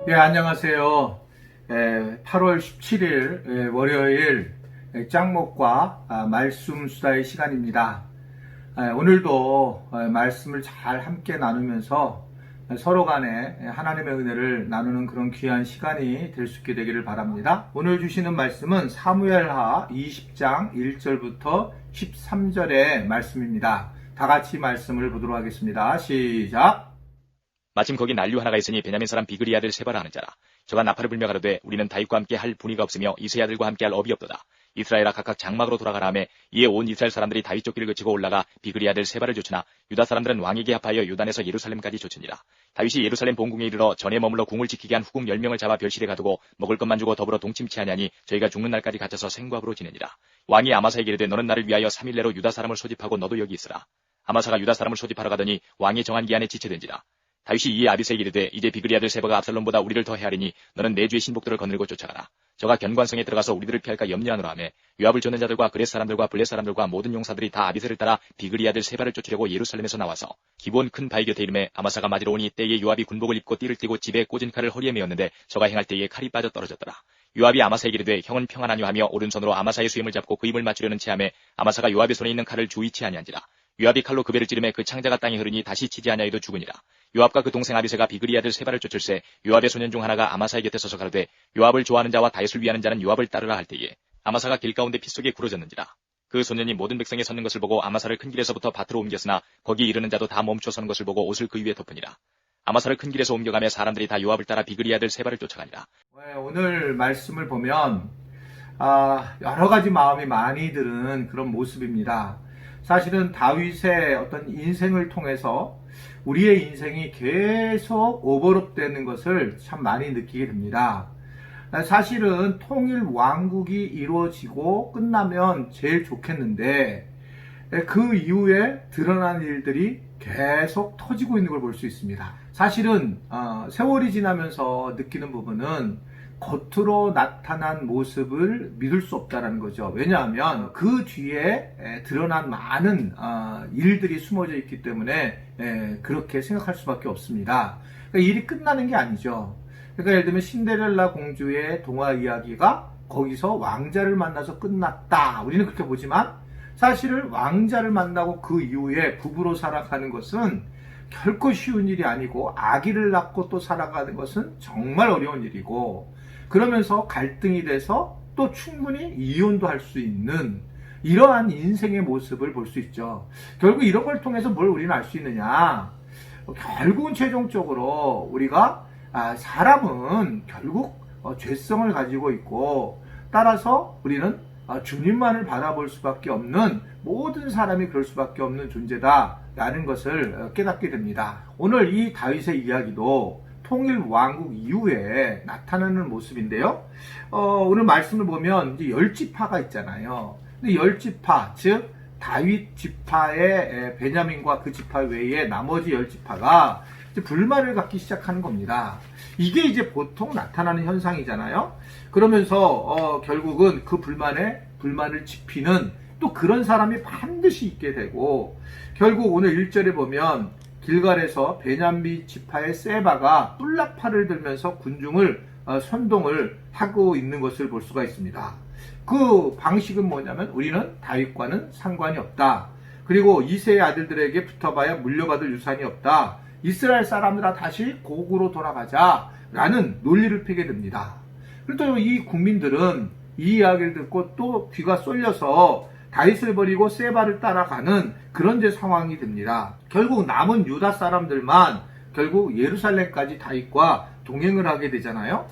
예, 안녕하세요. 8월 17일 월요일 짱목과 말씀 수다의 시간입니다. 오늘도 말씀을 잘 함께 나누면서 서로 간에 하나님의 은혜를 나누는 그런 귀한 시간이 될 수 있게 되기를 바랍니다. 오늘 주시는 말씀은 사무엘하 20장 1절부터 13절의 말씀입니다. 다 같이 말씀을 보도록 하겠습니다. 시작! 마침 거기 난류 하나가 있으니 베냐민 사람 비그리 아들 세바라 하는 자라. 저가 나팔을 불며 가로되 우리는 다윗과 함께 할 분위가 없으며 이세 아들과 함께 할 업이 없도다. 이스라엘아 각각 장막으로 돌아가라 하매 이에 온 이스라엘 사람들이 다윗 쫓기를 그치고 올라가 비그리 아들 세바를 쫓으나 유다 사람들은 왕에게 합하여 유단에서 예루살렘까지 쫓으니라. 다윗이 예루살렘 본궁에 이르러 전에 머물러 궁을 지키게 한 후궁 10명을 잡아 별실에 가두고 먹을 것만 주고 더불어 동침치 하냐니 저희가 죽는 날까지 갇혀서 생고합으로 지내니라. 왕이 아마사에게 이르되 너는 나를 위하여 3일 내로 유다 사람을 소집하고 너도 여기 있으라. 아마사가 유다 사람을 소집하러 가더니 왕이 정한 기한에 지체된지라. 다윗이 이에 아비새에게 이르되 이제 비그리 아들 세바가 압살롬보다 우리를 더 헤아리니 너는 내 주의 신복들을 거느리고 쫓아가라. 저가 견관성에 들어가서 우리들을 피할까 염려하노라 하며 요압을 쫓는 자들과 그렛 사람들과 블렛 사람들과 모든 용사들이 다 아비새를 따라 비그리 아들 세바를 쫓으려고 예루살렘에서 나와서 기본 큰 바위 곁에 이르매 아마사가 맞으러 오니 때에 요압이 군복을 입고 띠를 띠고 집에 꽂은 칼을 허리에 메었는데 저가 행할 때에 칼이 빠져 떨어졌더라. 요압이 아마사에게 이르되 형은 평안하뇨 하며 오른손으로 아마사의 수염을 잡고 그 입을 맞추려는 체함에 아마사가 요압의 손에 있는 칼을 주의치 아니한지라. 요압이 칼로 그 배를 찌르매 그 창자가 땅에 흐르니 다시 치지 아니하여도 죽으니라. 요압과 그 동생 아비새가 비그리 아들 세바를 쫓을새 요압의 소년 중 하나가 아마사의 곁에 서서 가로되 요압을 좋아하는 자와 다윗을 위하는 자는 요압을 따르라 할 때에 아마사가 길 가운데 피 속에 굴어졌는지라. 그 소년이 모든 백성이 섰는 것을 보고 아마사를 큰 길에서부터 밭으로 옮겼으나 거기 이르는 자도 다 멈춰 서는 것을 보고 옷을 그 위에 덮으니라. 아마사를 큰 길에서 옮겨가며 사람들이 다 요압을 따라 비그리 아들 세바를 쫓아가니라. 오늘 말씀을 보면 여러 가지 마음이 많이 드는 그런 모습입니다. 사실은 다윗의 어떤 인생을 통해서 우리의 인생이 계속 오버랩되는 것을 참 많이 느끼게 됩니다. 사실은 통일 왕국이 이루어지고 끝나면 제일 좋겠는데 그 이후에 드러난 일들이 계속 터지고 있는 걸 볼 수 있습니다. 사실은 세월이 지나면서 느끼는 부분은 겉으로 나타난 모습을 믿을 수 없다는 거죠. 왜냐하면 그 뒤에 드러난 많은 일들이 숨어져 있기 때문에 그렇게 생각할 수밖에 없습니다. 그러니까 일이 끝나는 게 아니죠. 그러니까 예를 들면 신데렐라 공주의 동화 이야기가 거기서 왕자를 만나서 끝났다. 우리는 그렇게 보지만 사실은 왕자를 만나고 그 이후에 부부로 살아가는 것은 결코 쉬운 일이 아니고 아기를 낳고 또 살아가는 것은 정말 어려운 일이고 그러면서 갈등이 돼서 또 충분히 이혼도 할 수 있는 이러한 인생의 모습을 볼 수 있죠. 결국 이런 걸 통해서 뭘 우리는 알 수 있느냐? 결국은 최종적으로 우리가 사람은 결국 죄성을 가지고 있고 따라서 우리는 주님만을 바라볼 수밖에 없는 모든 사람이 그럴 수밖에 없는 존재다라는 것을 깨닫게 됩니다. 오늘 이 다윗의 이야기도 통일 왕국 이후에 나타나는 모습인데요. 오늘 말씀을 보면 이제 10지파가 있잖아요. 근데 10지파, 즉 다윗 지파의 베냐민과 그 지파 외에 나머지 10지파가 불만을 갖기 시작하는 겁니다. 이게 이제 보통 나타나는 현상이잖아요. 그러면서 결국은 그 불만을 지피는 또 그런 사람이 반드시 있게 되고 결국 오늘 1절에 보면 길갈에서 베냐민 지파의 세바가 뿔나팔을 들면서 군중을 선동을 하고 있는 것을 볼 수가 있습니다. 그 방식은 뭐냐면 우리는 다윗과는 상관이 없다. 그리고 이세의 아들들에게 붙어봐야 물려받을 유산이 없다. 이스라엘 사람들아 다시 고국으로 돌아가자라는 논리를 펴게 됩니다. 그리고 이 국민들은 이 이야기를 듣고 또 귀가 쏠려서 다윗을 버리고 세바를 따라가는 그런 상황이 됩니다. 결국 남은 유다 사람들만 결국 예루살렘까지 다윗과 동행을 하게 되잖아요.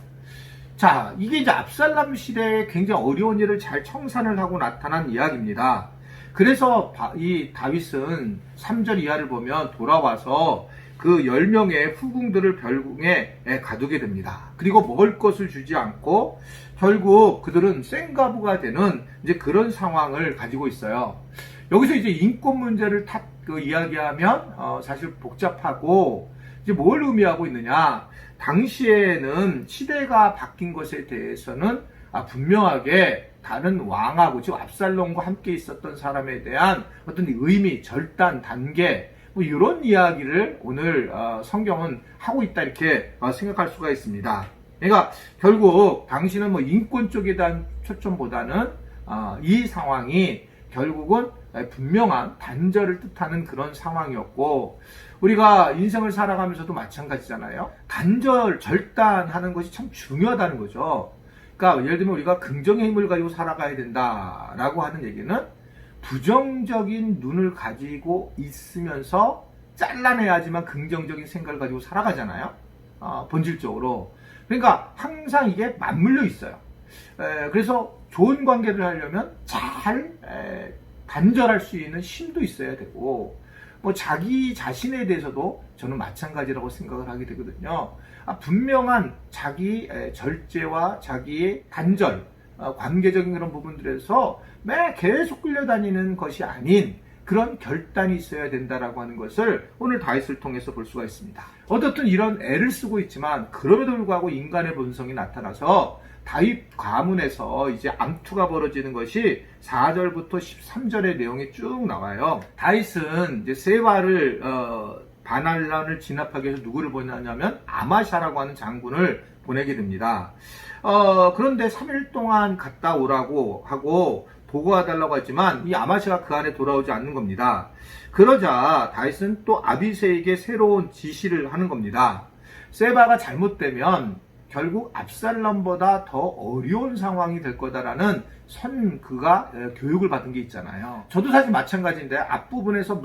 자, 이게 이제 압살롬 시대에 굉장히 어려운 일을 잘 청산을 하고 나타난 이야기입니다. 그래서 이 다윗은 3절 이하를 보면 돌아와서 그 10명의 후궁들을 별궁에 가두게 됩니다. 그리고 먹을 것을 주지 않고 결국 그들은 생가부가 되는 이제 그런 상황을 가지고 있어요. 여기서 이제 인권 문제를 이야기하면 사실 복잡하고 이제 뭘 의미하고 있느냐? 당시에는 시대가 바뀐 것에 대해서는 분명하게 다른 왕하고 즉 압살롬과 함께 있었던 사람에 대한 어떤 의미, 절단, 단계 뭐 이런 이야기를 오늘 성경은 하고 있다 이렇게 생각할 수가 있습니다. 그러니까 결국 당신은 뭐 인권 쪽에 대한 초점보다는 이 상황이 결국은 분명한 단절을 뜻하는 그런 상황이었고, 우리가 인생을 살아가면서도 마찬가지잖아요. 단절, 절단하는 것이 참 중요하다는 거죠. 그러니까 예를 들면 우리가 긍정의 힘을 가지고 살아가야 된다라고 하는 얘기는 부정적인 눈을 가지고 있으면서 잘라내야지만 긍정적인 생각을 가지고 살아가잖아요. 본질적으로. 그러니까 항상 이게 맞물려 있어요. 그래서 좋은 관계를 하려면 잘 단절할 수 있는 힘도 있어야 되고, 뭐 자기 자신에 대해서도 저는 마찬가지라고 생각을 하게 되거든요. 분명한 자기 절제와 자기의 단절, 관계적인 그런 부분들에서 매 계속 끌려다니는 것이 아닌 그런 결단이 있어야 된다라고 하는 것을 오늘 다윗을 통해서 볼 수가 있습니다. 어떻든 이런 애를 쓰고 있지만 그럼에도 불구하고 인간의 본성이 나타나서 다윗 가문에서 이제 암투가 벌어지는 것이 4절부터 13절의 내용이 쭉 나와요. 다윗은 이제 세바를 바날란을 진압하기 위해서 누구를 보내냐면 아마샤라고 하는 장군을 보내게 됩니다. 그런데 3일 동안 갔다 오라고 하고 보고해달라고 했지만 이 아마샤가 그 안에 돌아오지 않는 겁니다. 그러자 다윗은 또 아비새에게 새로운 지시를 하는 겁니다. 세바가 잘못되면 결국 압살롬보다 더 어려운 상황이 될 거다라는 그가 교육을 받은 게 있잖아요. 저도 사실 마찬가지인데 앞부분에서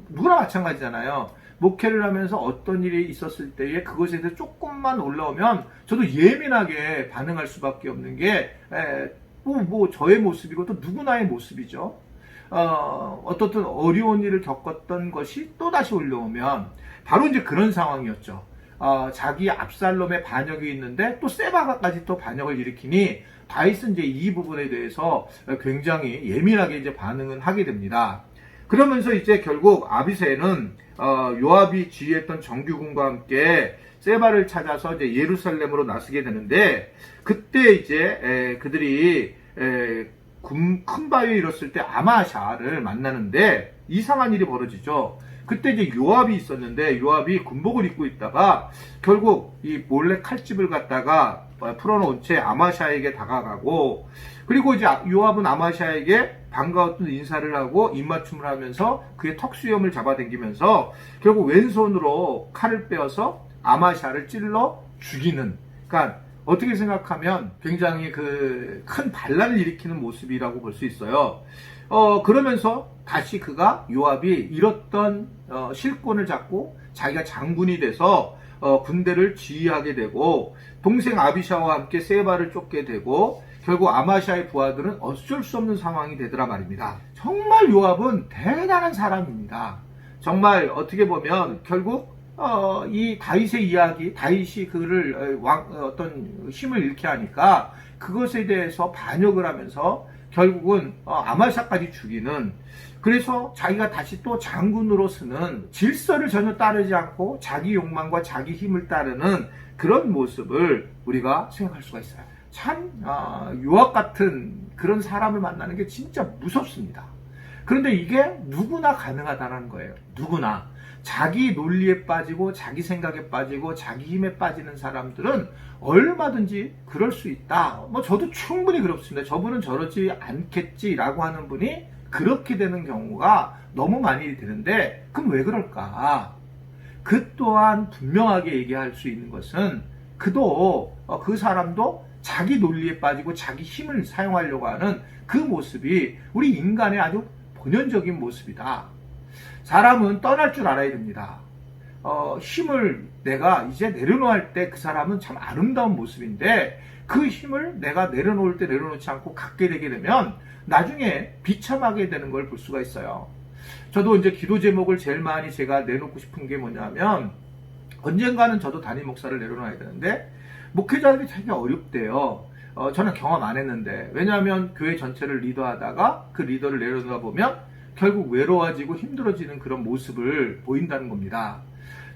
누구나 마찬가지잖아요. 목회를 하면서 어떤 일이 있었을 때에 그것에 대해서 조금만 올라오면 저도 예민하게 반응할 수밖에 없는 게 뭐 저의 모습이고 또 누구나의 모습이죠. 어떻든 어려운 일을 겪었던 것이 또다시 올라오면 바로 이제 그런 상황이었죠. 자기 압살롬의 반역이 있는데 또 세바가까지 또 반역을 일으키니 다윗은 이제 이 부분에 대해서 굉장히 예민하게 이제 반응을 하게 됩니다. 그러면서 이제 결국 아비새는 요압이 지휘했던 정규군과 함께 세바를 찾아서 이제 예루살렘으로 나서게 되는데, 그때 이제 그들이 큰 바위에 이뤘을 때 아마샤를 만나는데 이상한 일이 벌어지죠. 그때 이제 요압이 있었는데 요압이 군복을 입고 있다가 결국 이 몰래 칼집을 갖다가 풀어놓은 채 아마샤에게 다가가고, 그리고 이제 요압은 아마샤에게 반가웠던 인사를 하고 입맞춤을 하면서 그의 턱수염을 잡아당기면서 결국 왼손으로 칼을 빼어서 아마샤를 찔러 죽이는, 그러니까 어떻게 생각하면 굉장히 그 큰 반란을 일으키는 모습이라고 볼 수 있어요. 그러면서 다시 그가 요압이 잃었던 실권을 잡고 자기가 장군이 돼서 군대를 지휘하게 되고, 동생 아비샤와 함께 세바를 쫓게 되고, 결국 아마샤의 부하들은 어쩔 수 없는 상황이 되더라 말입니다. 정말 요압은 대단한 사람입니다. 정말 어떻게 보면 결국 이 다윗의 이야기, 다윗이 그를 어떤 힘을 잃게 하니까 그것에 대해서 반역을 하면서 결국은 아마샤까지 죽이는, 그래서 자기가 다시 또 장군으로 서는, 질서를 전혀 따르지 않고 자기 욕망과 자기 힘을 따르는 그런 모습을 우리가 생각할 수가 있어요. 참 요압 같은 그런 사람을 만나는 게 진짜 무섭습니다. 그런데 이게 누구나 가능하다는 거예요. 누구나. 자기 논리에 빠지고 자기 생각에 빠지고 자기 힘에 빠지는 사람들은 얼마든지 그럴 수 있다. 뭐 저도 충분히 그렇습니다. 저분은 저러지 않겠지라고 하는 분이 그렇게 되는 경우가 너무 많이 되는데, 그럼 왜 그럴까? 그 또한 분명하게 얘기할 수 있는 것은 그 사람도 자기 논리에 빠지고 자기 힘을 사용하려고 하는 그 모습이 우리 인간의 아주 본연적인 모습이다. 사람은 떠날 줄 알아야 됩니다. 힘을 내가 이제 내려놓을 때 그 사람은 참 아름다운 모습인데, 그 힘을 내가 내려놓을 때 내려놓지 않고 갖게 되게 되면 나중에 비참하게 되는 걸 볼 수가 있어요. 저도 이제 기도 제목을 제일 많이 제가 내놓고 싶은 게 뭐냐면, 언젠가는 저도 담임 목사를 내려놔야 되는데 목회자들이 되게 어렵대요. 저는 경험 안 했는데, 왜냐하면 교회 전체를 리더하다가 그 리더를 내려놓아 보면 결국 외로워지고 힘들어지는 그런 모습을 보인다는 겁니다.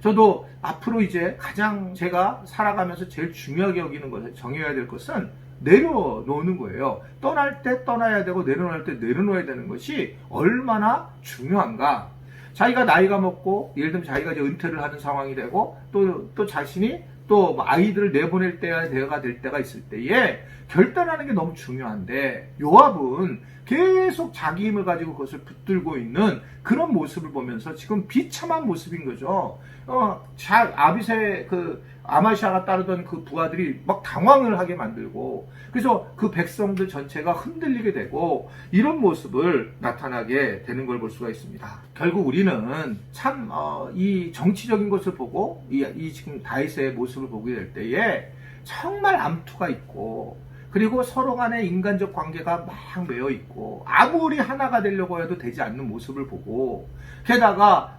저도 앞으로 이제 가장 제가 살아가면서 제일 중요하게 여기는 것을 정해야 될 것은 내려놓는 거예요. 떠날 때 떠나야 되고 내려놓을 때 내려놓아야 되는 것이 얼마나 중요한가. 자기가 나이가 먹고 예를 들면 자기가 이제 은퇴를 하는 상황이 되고 또 자신이 또 아이들을 내보낼 때가 될 때가 있을 때에 결단하는 게 너무 중요한데 요압은 계속 자기 힘을 가지고 그것을 붙들고 있는 그런 모습을 보면서 지금 비참한 모습인 거죠. 아비새 아마시아가 따르던 그 부하들이 막 당황을 하게 만들고 그래서 그 백성들 전체가 흔들리게 되고 이런 모습을 나타나게 되는 걸 볼 수가 있습니다. 결국 우리는 참 이 정치적인 것을 보고 이 지금 다윗의 모습을 보게 될 때에 정말 암투가 있고 그리고 서로 간의 인간적 관계가 막 매여 있고 아무리 하나가 되려고 해도 되지 않는 모습을 보고 게다가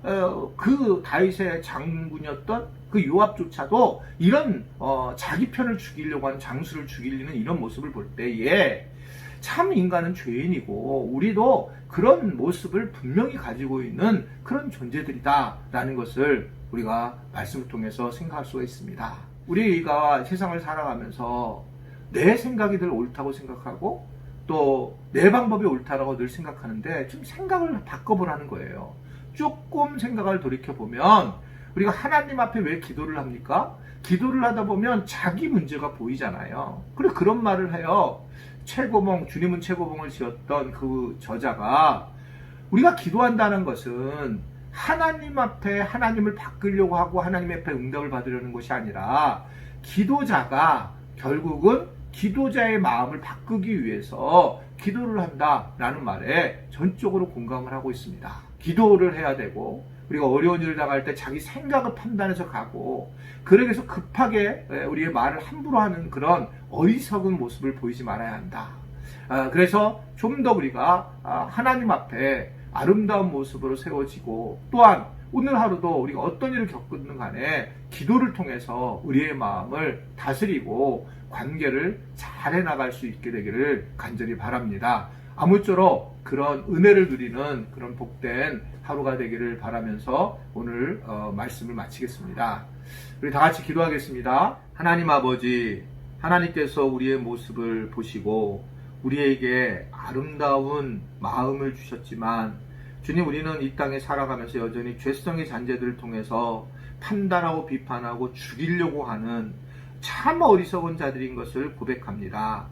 그 다윗의 장군이었던 그 요압조차도 이런 자기 편을 죽이려고 하는 장수를 죽이려는 이런 모습을 볼 때에 참 인간은 죄인이고 우리도 그런 모습을 분명히 가지고 있는 그런 존재들이다라는 것을 우리가 말씀을 통해서 생각할 수가 있습니다. 우리가 세상을 살아가면서 내 생각이 늘 옳다고 생각하고 또 내 방법이 옳다라고 늘 생각하는데 좀 생각을 바꿔보라는 거예요. 조금 생각을 돌이켜보면 우리가 하나님 앞에 왜 기도를 합니까? 기도를 하다 보면 자기 문제가 보이잖아요. 그래 그런 말을 해요. 주님은 최고봉을 지었던 그 저자가 우리가 기도한다는 것은 하나님 앞에 하나님을 바꾸려고 하고 하나님 앞에 응답을 받으려는 것이 아니라 기도자가 결국은 기도자의 마음을 바꾸기 위해서 기도를 한다라는 말에 전적으로 공감을 하고 있습니다. 기도를 해야 되고 우리가 어려운 일을 당할 때 자기 생각을 판단해서 가고 그러기위해서 급하게 우리의 말을 함부로 하는 그런 어리석은 모습을 보이지 말아야 한다. 그래서 좀 더 우리가 하나님 앞에 아름다운 모습으로 세워지고 또한 오늘 하루도 우리가 어떤 일을 겪든 간에 기도를 통해서 우리의 마음을 다스리고 관계를 잘 해나갈 수 있게 되기를 간절히 바랍니다. 아무쪼록 그런 은혜를 누리는 그런 복된 하루가 되기를 바라면서 오늘 말씀을 마치겠습니다. 우리 다 같이 기도하겠습니다. 하나님 아버지, 하나님께서 우리의 모습을 보시고 우리에게 아름다운 마음을 주셨지만 주님, 우리는 이 땅에 살아가면서 여전히 죄성의 잔재들을 통해서 판단하고 비판하고 죽이려고 하는 참 어리석은 자들인 것을 고백합니다.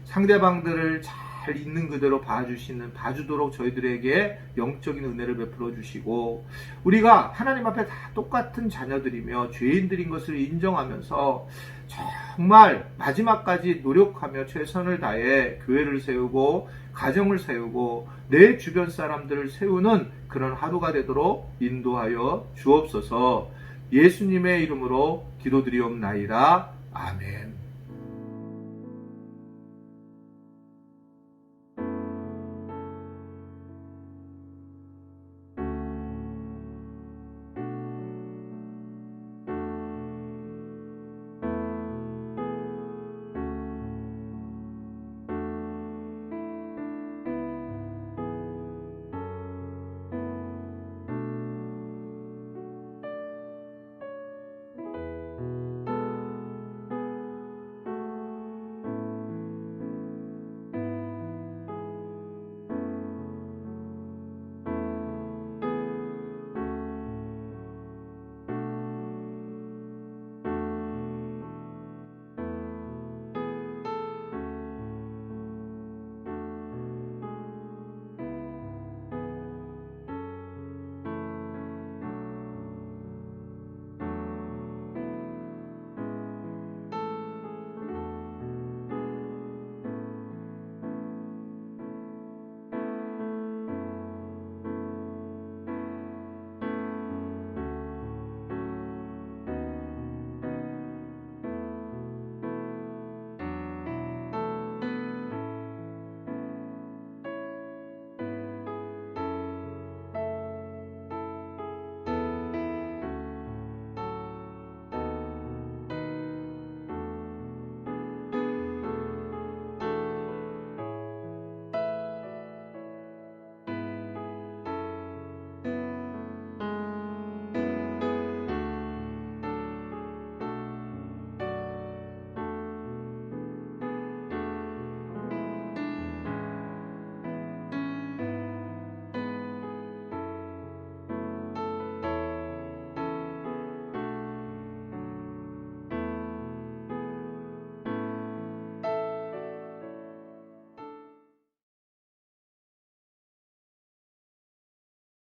상대방들을 잘 있는 그대로 봐주도록 저희들에게 영적인 은혜를 베풀어 주시고 우리가 하나님 앞에 다 똑같은 자녀들이며 죄인들인 것을 인정하면서 정말 마지막까지 노력하며 최선을 다해 교회를 세우고 가정을 세우고 내 주변 사람들을 세우는 그런 하루가 되도록 인도하여 주옵소서. 예수님의 이름으로 기도드리옵나이다. 아멘.